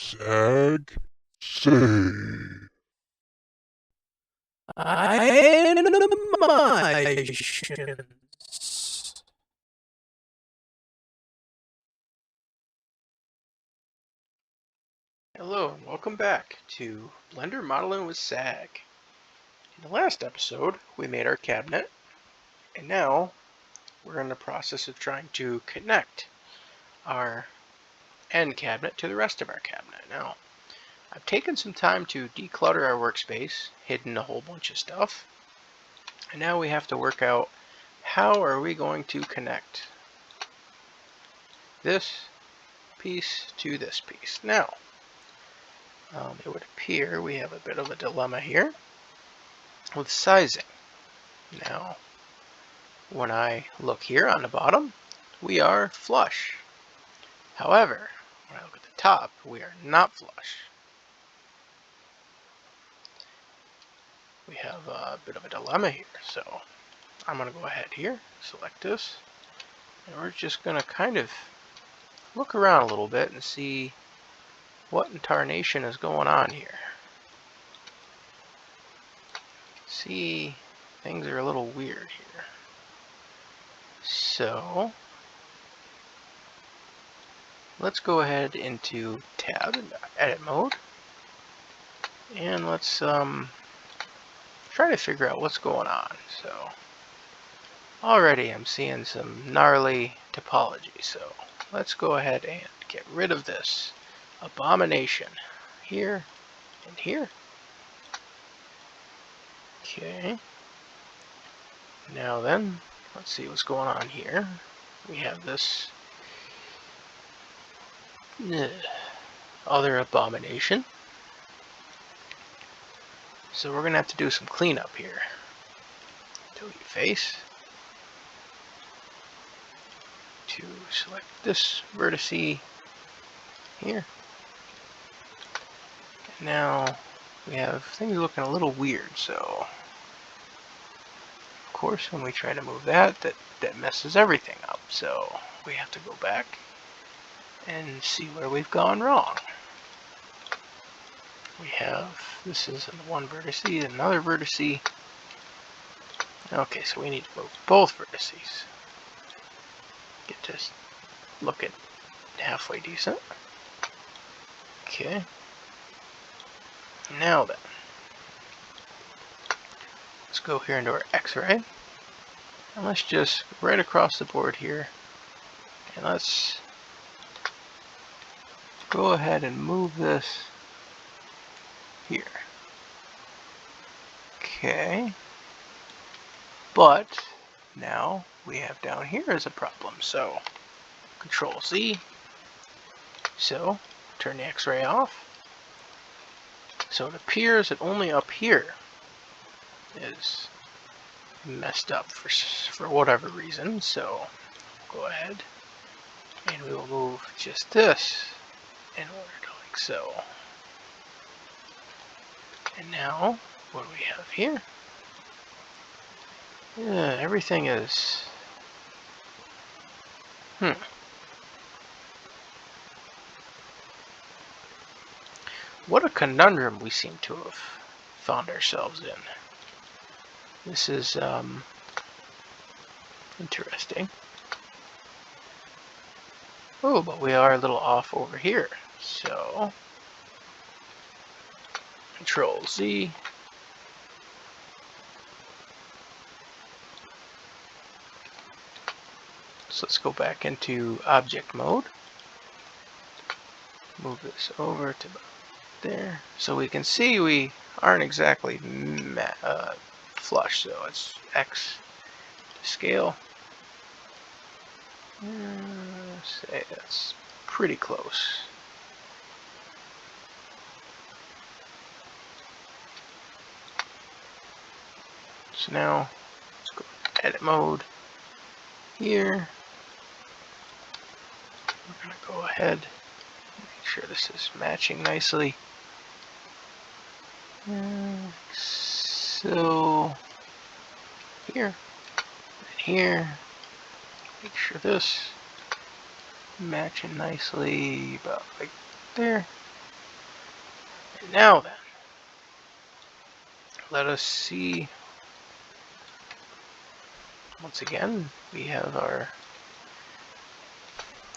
Sag, say. Animations. Hello and welcome back to Blender Modelin with SAG. In the last episode, we made our cabinet, and now we're in the process of trying to connect our end cabinet to the rest of our cabinet. Now, I've taken some time to declutter our workspace, hidden a whole bunch of stuff, and now we have to work out how are we going to connect this piece to this piece. Now, it would appear we have a bit of a dilemma here with sizing. Now, when I look here on the bottom, we are flush. However, when I look at the top, we are not flush. We have a bit of a dilemma here, so I'm going to go ahead here, select this, and we're just going to kind of look around a little bit and see what in tarnation is going on here. See, things are a little weird here. So, let's go ahead into tab and edit mode, and let's try to figure out what's going on. So already I'm seeing some gnarly topology, so let's go ahead and get rid of this abomination here and here. Okay, now then, let's see what's going on here. We have this other abomination, so we're gonna have to do some cleanup here. Delete face, to select this vertice here. And now we have things looking a little weird, so of course when we try to move that messes everything up, so we have to go back and see where we've gone wrong. We have, this is one vertice, another vertice. Okay, so we need to move both vertices. Get this looking halfway decent. Okay. Now then, let's go here into our X-ray, and let's just right across the board here, and let's go ahead and move this here. Okay. But now we have down here as a problem, so Control Z. So turn the X-ray off. So it appears that only up here is messed up for whatever reason. So go ahead and we will move just this in order to like so. And now what do we have here? Everything is What a conundrum we seem to have found ourselves in. This is interesting. Oh, but we are a little off over here. So Control Z. So let's go back into object mode. Move this over to there. So we can see we aren't exactly flush, so it's X to scale. Say that's pretty close. So now let's go to edit mode here. We're going to go ahead and make sure this is matching nicely. So here and here, make sure this matching nicely about like there. Now then, let us see. Once again, we have our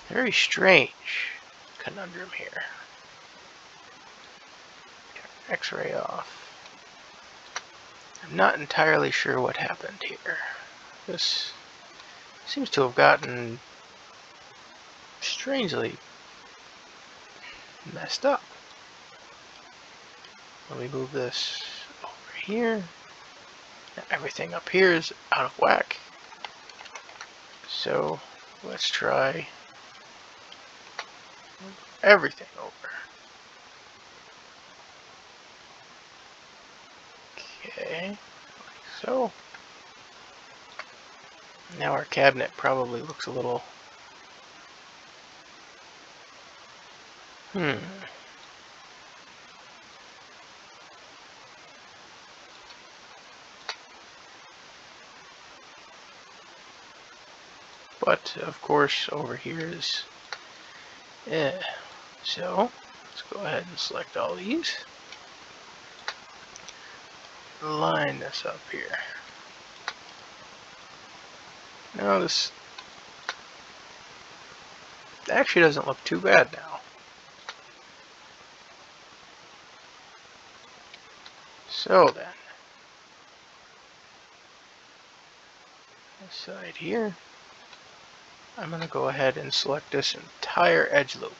very strange conundrum here. Turn X-ray off. I'm not entirely sure what happened here. This seems to have gotten strangely messed up. Let me move this over here. Now everything up here is out of whack. So let's try everything over. Okay, like so. Now our cabinet probably looks a little... But, of course, over here is... So, let's go ahead and select all these. Line this up here. Now this actually doesn't look too bad now. So then, this side here, I'm going to go ahead and select this entire edge loop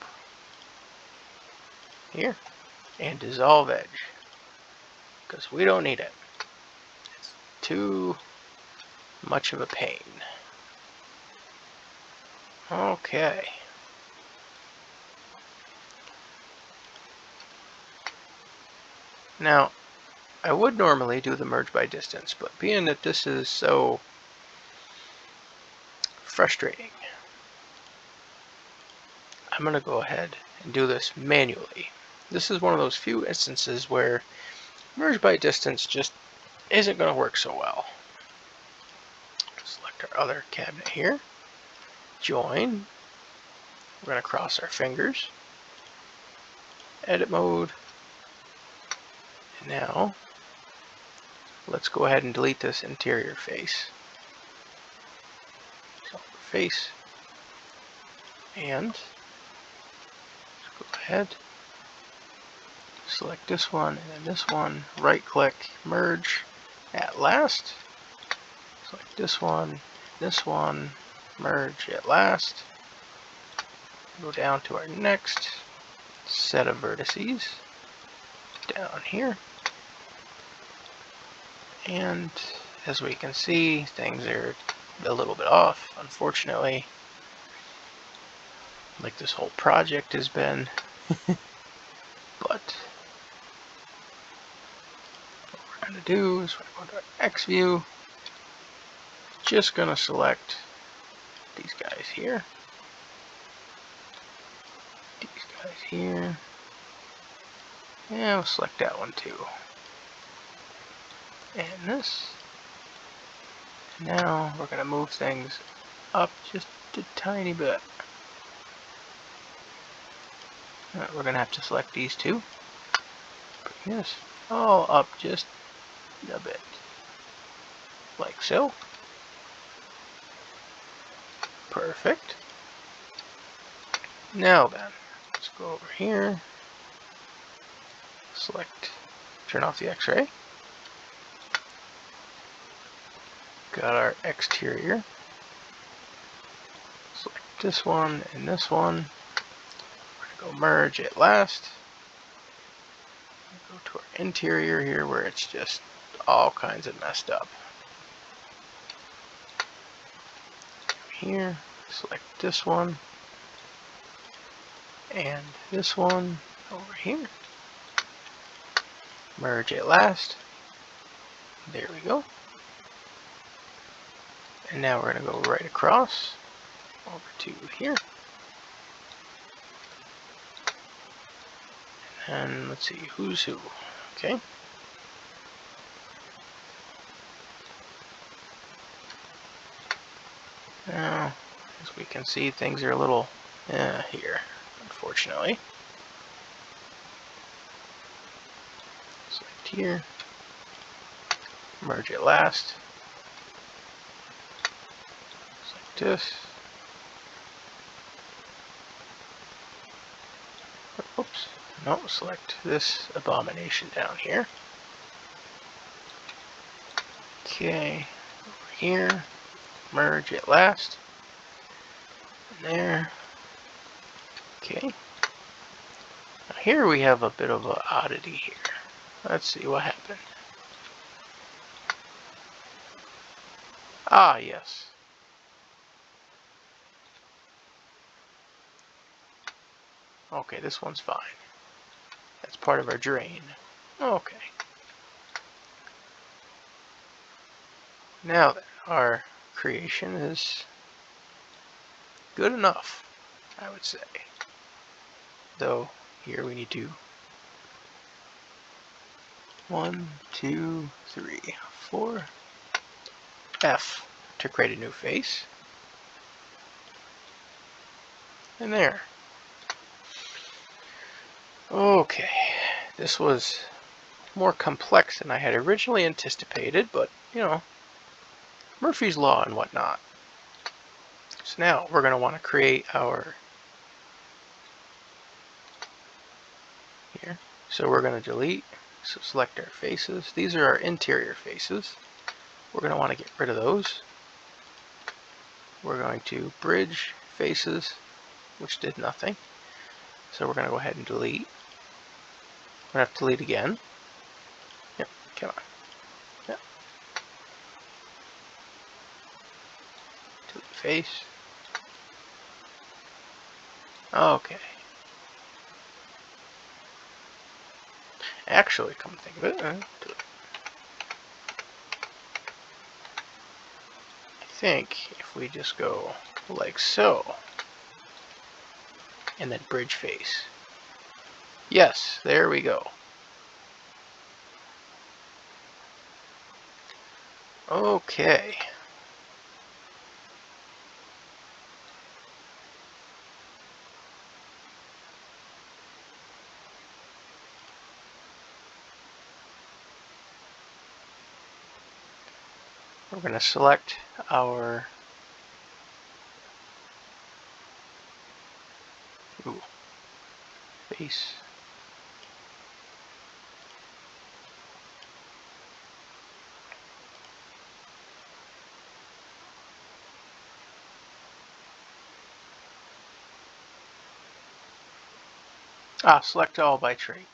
here and dissolve edge because we don't need it. It's too much of a pain. Okay. Now, I would normally do the merge by distance, but being that this is so frustrating, I'm going to go ahead and do this manually. This is one of those few instances where merge by distance just isn't going to work so well. Select our other cabinet here, join, we're going to cross our fingers, edit mode, and now let's go ahead and delete this interior face. So face, and let's go ahead, select this one and then this one, right click, merge at last, select this one, merge at last, go down to our next set of vertices, down here, and as we can see, things are a little bit off, unfortunately, like this whole project has been. But what we're going to do is we're going to go to our X view, just going to select these guys here, and we'll select that one too, and this. Now we're going to move things up just a tiny bit. We're going to have to select these two. Bring this all up just a bit, like so. Perfect. Now then, let's go over here, select, turn off the X-ray. Got our exterior. Select this one and this one. We're going to go merge at last. Go to our interior here where it's just all kinds of messed up. Here, select this one and this one over here. Merge at last. There we go. And now we're going to go right across over to here. And let's see who's who. Okay. Now, as we can see, things are a little here, unfortunately. here, merge it last, like this. Oops, no, select this abomination down here. Okay, over here, merge it last, and there. Okay. Now here we have a bit of an oddity here. Let's see what happened. Ah, yes. Okay, this one's fine. That's part of our drain. Okay. Now then, our creation is good enough, I would say. Though, here we need to 1, 2, 3, 4, F to create a new face. And there. Okay, this was more complex than I had originally anticipated, but, you know, Murphy's Law and whatnot. So now we're going to want to create our here. So we're going to delete, so select our faces. These are our interior faces. We're going to want to get rid of those. We're going to bridge faces, which did nothing. So we're going to go ahead and delete. We're going to have to delete again. Yep, come on. Yep. Delete face. Okay. Actually, come to think of it, I think if we just go like so, and then bridge face. Yes, there we go. Okay. We're going to select our face. Select all by trait.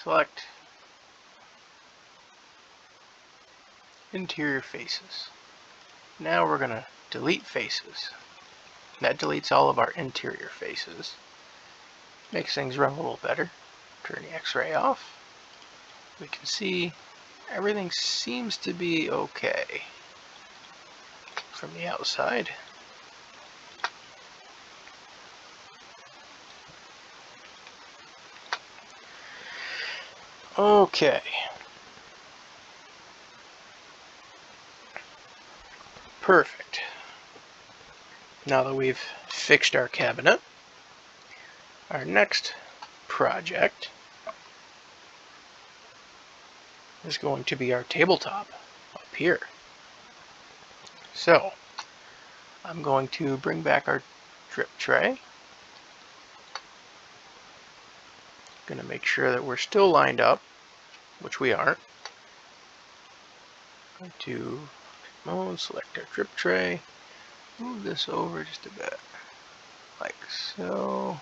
Select interior faces. Now we're going to delete faces. That deletes all of our interior faces. Makes things run a little better. Turn the X-ray off. We can see everything seems to be okay from the outside. Okay. Perfect. Now that we've fixed our cabinet, our next project is going to be our tabletop up here. So, I'm going to bring back our drip tray. Going to make sure that we're still lined up, which we aren't. Going to mode, select our drip tray, move this over just a bit, like so,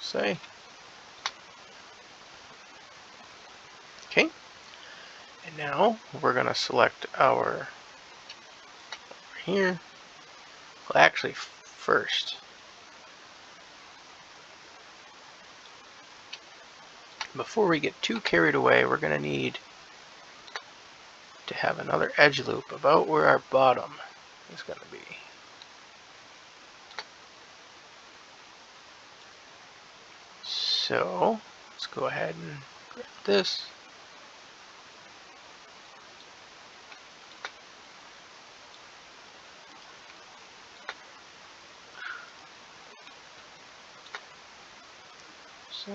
say. Okay, and now we're going to select our over here. Well, actually, first, before we get too carried away, we're going to need to have another edge loop about where our bottom is going to be. So let's go ahead and grab this. So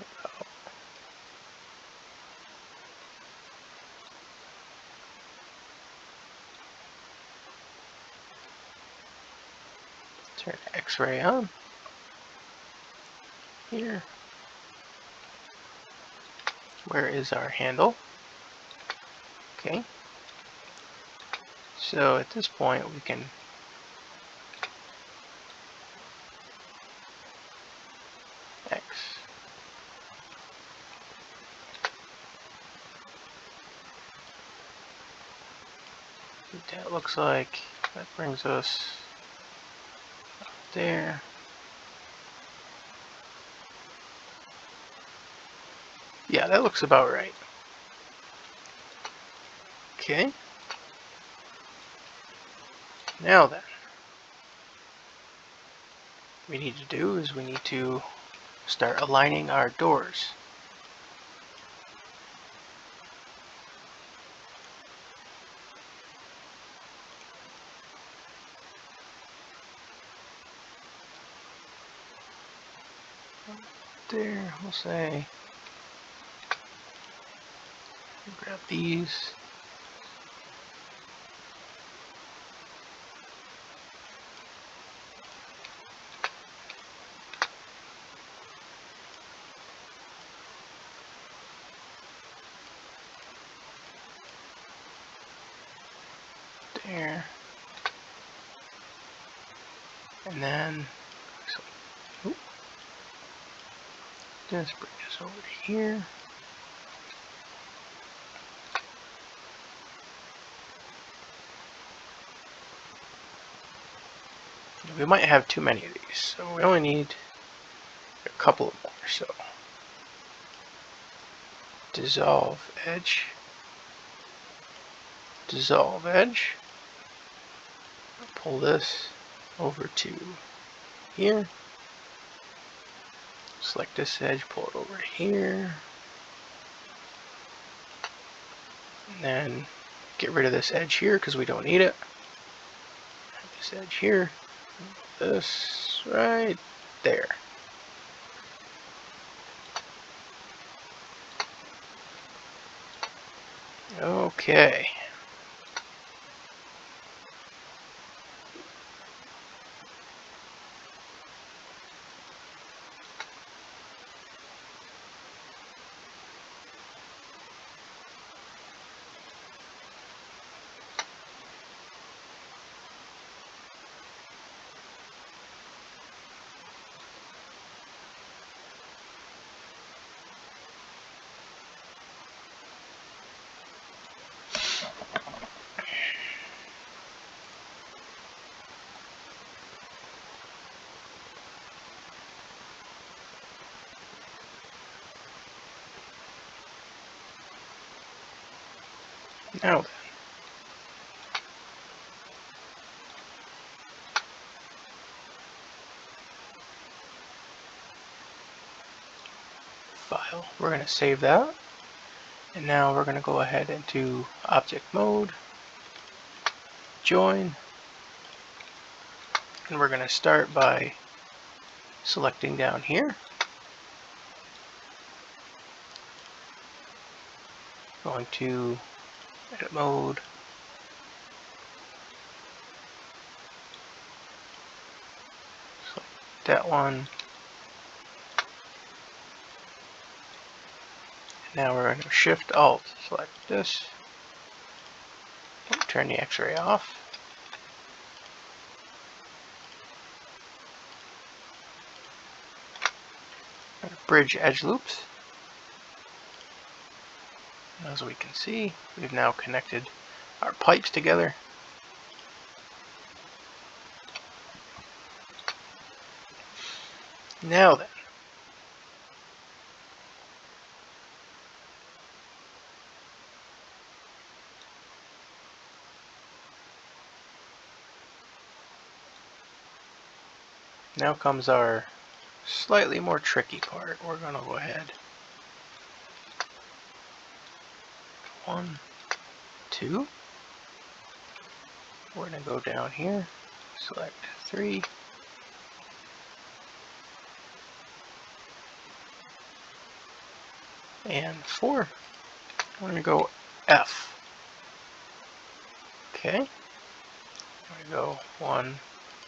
Turn X-ray on. Here. Where is our handle? Okay. So at this point we can X. What that looks like. That brings us up there. Yeah, that looks about right. Okay. Now then, what we need to do is we need to start aligning our doors. There, we'll say, grab these. There. And then, just bring this over to here. We might have too many of these, so we only need a couple of more. So, dissolve edge, dissolve edge. Pull this over to here. Select this edge, pull it over here. And then get rid of this edge here because we don't need it. This edge here. This right there. Okay. Now then. File. We're going to save that. And now we're going to go ahead into object mode, join, and we're going to start by selecting down here, going to edit mode, select that one. Now we're going to Shift Alt, select this, and turn the X-ray off. Bridge edge loops. As we can see, we've now connected our pipes together. Now then, now comes our slightly more tricky part. We're going to go ahead. 1, 2. We're going to go down here, select 3. And 4. We're going to go F. Okay. We're going to go 1,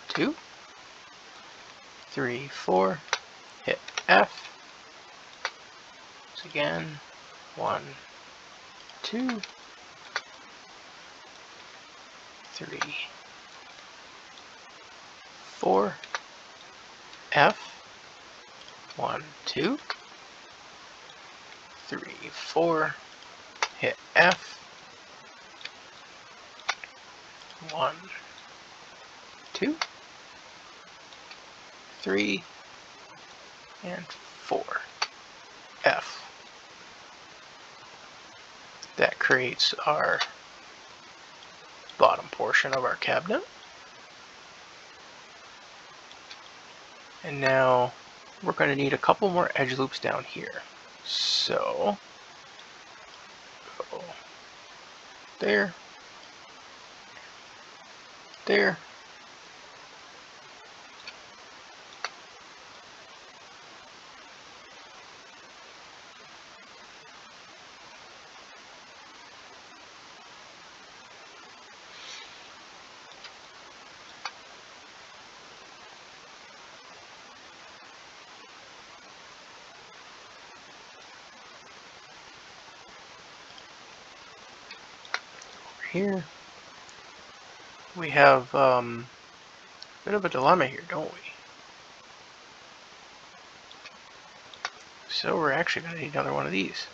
2. 3, 4, hit F. Again, 1, 2, 3, 4, F, 1, 2, 3, 4, hit F, 1, 2, 3, and 4, F. That creates our bottom portion of our cabinet. And now we're going to need a couple more edge loops down here. So, go there, there, here. We have a bit of a dilemma here, don't we? So we're actually going to need another one of these.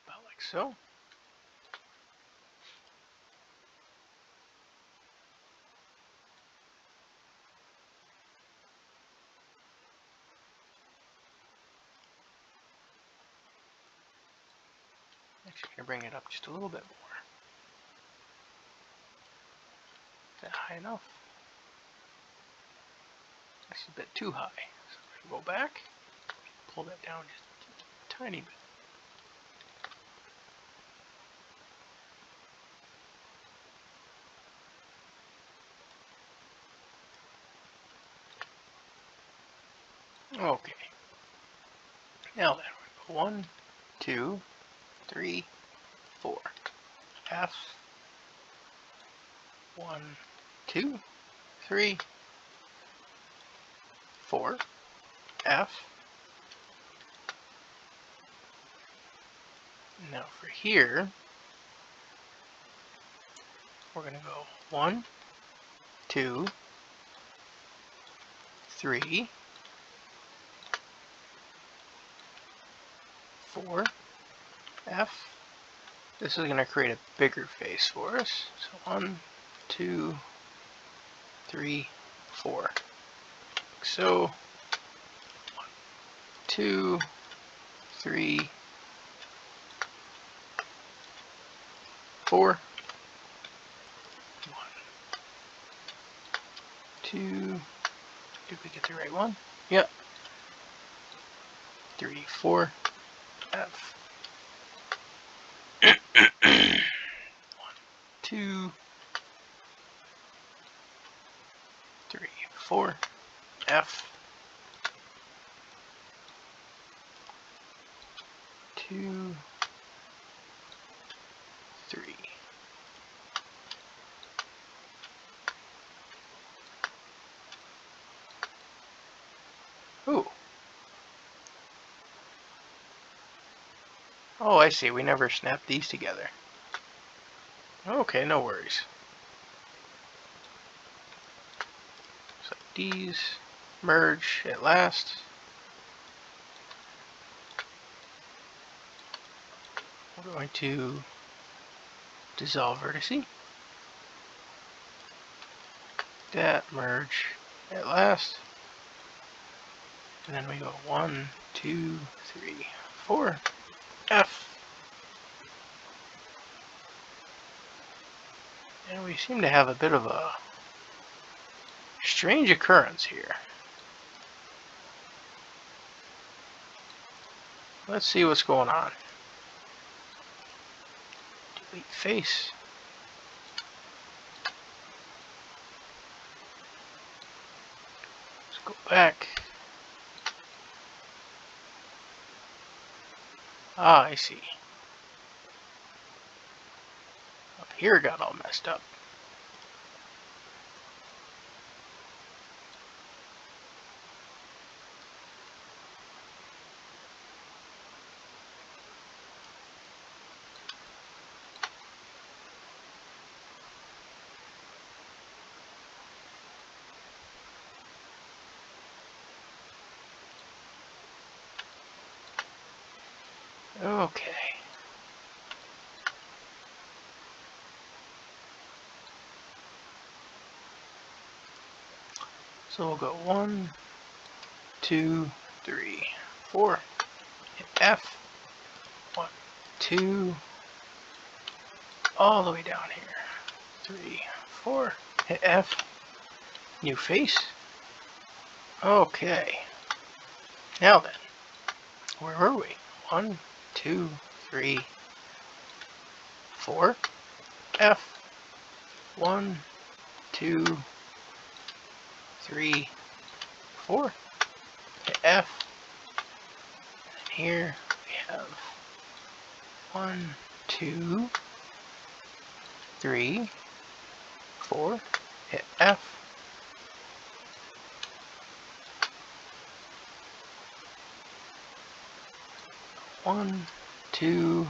About like so. Actually, going to bring it up just a little bit more. Is that high enough? That's a bit too high. So I'm going to go back, pull that down just a tiny bit. Okay. Now then, we're going to go 1, 2, 3, 4. F. 1, 2, 3, 4. F. Now for here, we're going to go 1, 2, 3, 4, F. This is going to create a bigger face for us. So 1, 2, 3, 4. Like so. 1, 2, 3, 4. 1, 2. Did we get the right one? Yep. 3, 4, F. 1, 2, 3, 4, F. 2, 3. Ooh. Oh, I see. We never snapped these together. Okay, no worries. So these merge at last. We're going to dissolve vertice. That merge at last. And then we go 1, 2, 3, 4, F. And we seem to have a bit of a strange occurrence here. Let's see what's going on. Delete face. Let's go back. Ah, I see. Up here got all messed up. Okay. So we'll go 1, 2, 3, 4. Hit F. 1, 2. All the way down here. 3, 4. Hit F. New face. Okay. Now then. Where were we? 1, 2, 3, 4. F. 1, 2, 3, 4. Hit F. And here we have 1, 2, 3, 4. Hit F. 1, 2,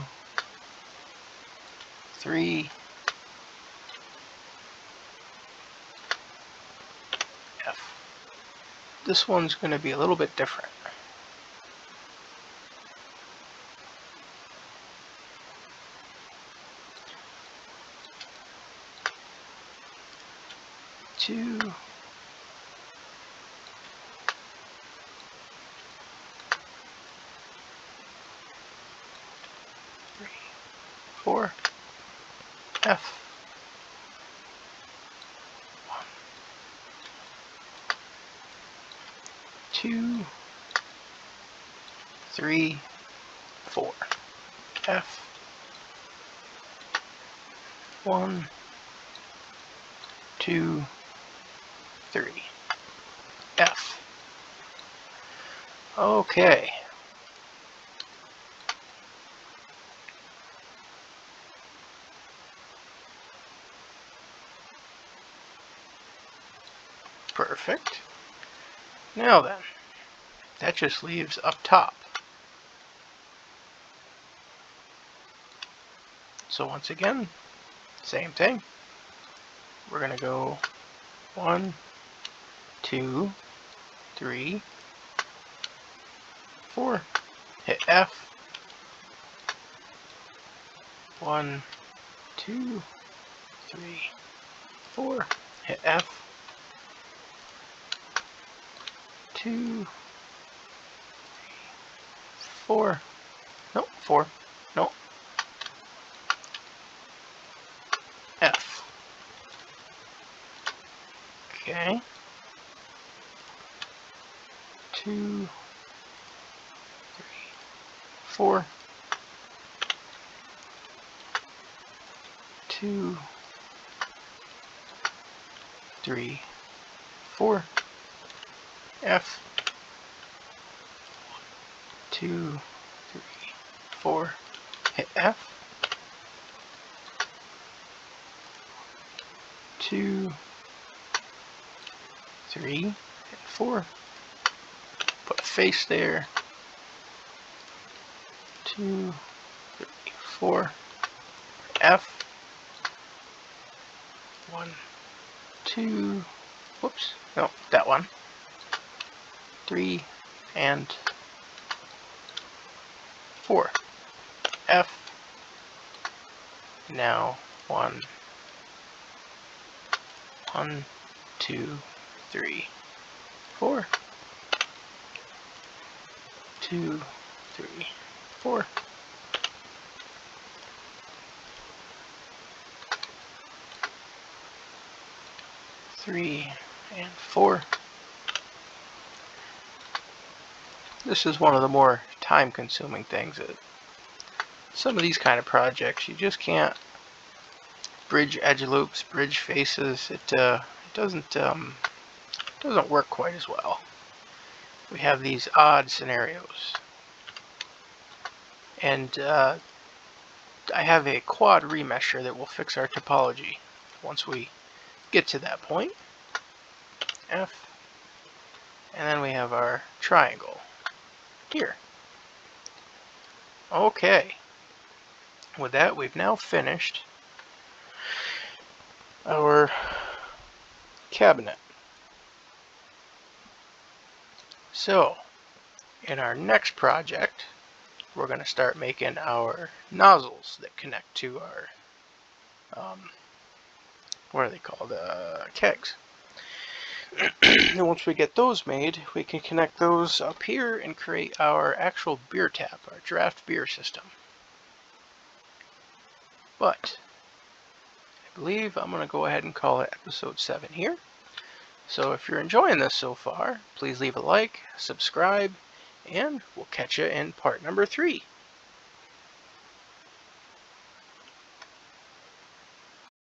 3, F. This one's going to be a little bit different. Two, 3, 4, F. 1, 2, 3, 4. F. 1, 2, 3. F. Okay. Perfect. Now then, that just leaves up top. So once again, same thing. We're going to go 1, 2, 3, 4. Hit F. 1, 2, 3, 4. Hit F. 2, 3, 4. Nope, 4. Nope. F. Okay. 2, 3, 4. 2, 3, 4. F. 2, 3, 4. Hit F. 2, 3, hit 4. Put a face there. 2, 3, 4. F. 1, 2. Whoops. No, that one. 3 and 4. F. Now 1, 2, 3, 4. 2, 3, 4. 3 and 4. This is one of the more time-consuming things. Some of these kind of projects, you just can't bridge edge loops, bridge faces. It doesn't doesn't work quite as well. We have these odd scenarios. And I have a quad remesher that will fix our topology once we get to that point. F. And then we have our triangle here. Okay. With that, we've now finished our cabinet. So, in our next project, we're going to start making our nozzles that connect to our, what are they called, kegs. And once we get those made, we can connect those up here and create our actual beer tap, our draft beer system. But I believe I'm going to go ahead and call it episode 7 here. So if you're enjoying this so far, please leave a like, subscribe, and we'll catch you in part number 3.